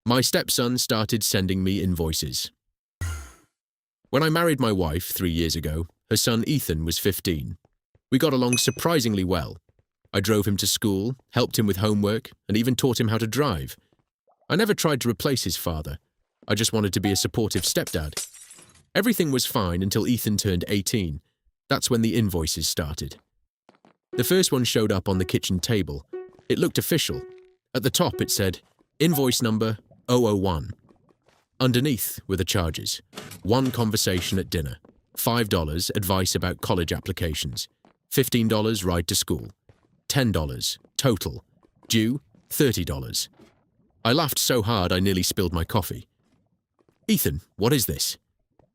My stepson started sending me invoices. When I married my wife 3 years ago, her son Ethan was 15. We got along surprisingly well. I drove him to school, helped him with homework, and even taught him how to drive. I never tried to replace his father. I just wanted to be a supportive stepdad. Everything was fine until Ethan turned 18. That's when the invoices started. The first one showed up on the kitchen table. It looked official. At the top it said, invoice number 001. Underneath were the charges. 1 conversation at dinner, $5 advice about college applications, $15 ride to school, $10 total, due $30. I laughed so hard I nearly spilled my coffee. Ethan, what is this?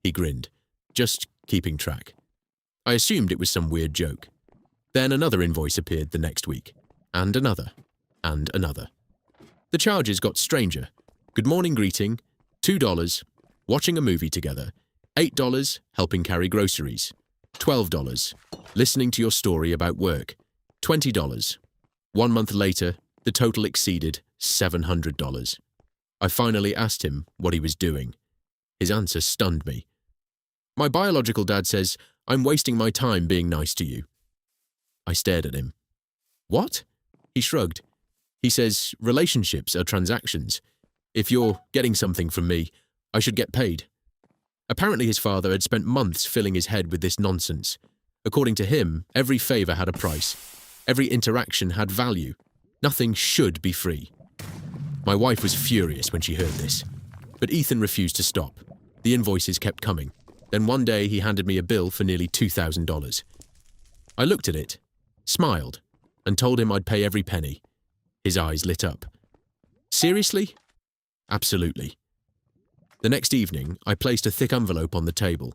He grinned, just keeping track. I assumed it was some weird joke. Then another invoice appeared the next week, and another, and another. The charges got stranger. Good morning greeting, $2, watching a movie together, $8, helping carry groceries, $12, listening to your story about work, $20. 1 month later, the total exceeded $700. I finally asked him what he was doing. His answer stunned me. My biological dad says, I'm wasting my time being nice to you. I stared at him. What? He shrugged. He says, relationships are transactions. If you're getting something from me, I should get paid. Apparently his father had spent months filling his head with this nonsense. According to him, every favor had a price. Every interaction had value. Nothing should be free. My wife was furious when she heard this. But Ethan refused to stop. The invoices kept coming. Then one day he handed me a bill for nearly $2,000. I looked at it, smiled, and told him I'd pay every penny. His eyes lit up. Seriously? Absolutely. The next evening, I placed a thick envelope on the table.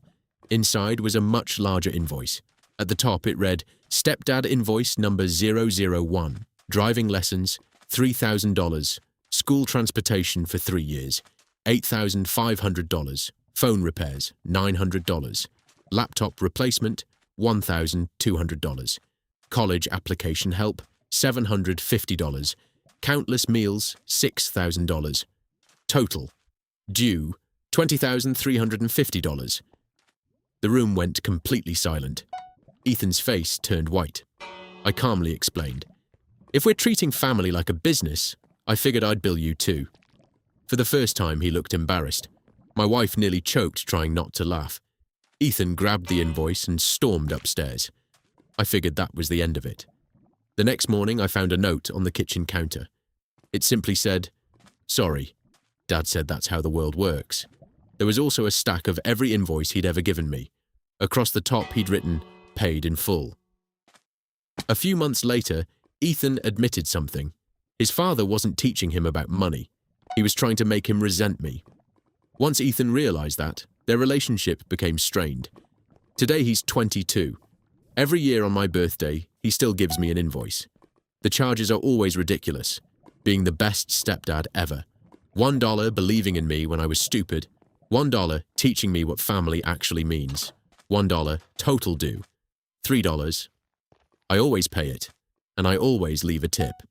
Inside was a much larger invoice. At the top it read, Stepdad invoice number 001, driving lessons, $3,000, school transportation for 3 years, $8,500, phone repairs, $900, laptop replacement, $1,200, college application help, $750, countless meals, $6,000. Total, due, $20,350. The room went completely silent. Ethan's face turned white. I calmly explained, if we're treating family like a business, I figured I'd bill you too. For the first time, he looked embarrassed. My wife nearly choked trying not to laugh. Ethan grabbed the invoice and stormed upstairs. I figured that was the end of it. The next morning, I found a note on the kitchen counter. It simply said, sorry. Dad said that's how the world works. There was also a stack of every invoice he'd ever given me. Across the top, he'd written, paid in full. A few months later, Ethan admitted something. His father wasn't teaching him about money. He was trying to make him resent me. Once Ethan realized that, their relationship became strained. Today he's 22. Every year on my birthday, he still gives me an invoice. The charges are always ridiculous. Being the best stepdad ever. $1 believing in me when I was stupid. $1 teaching me what family actually means. $1 total due. $3. I always pay it, and I always leave a tip.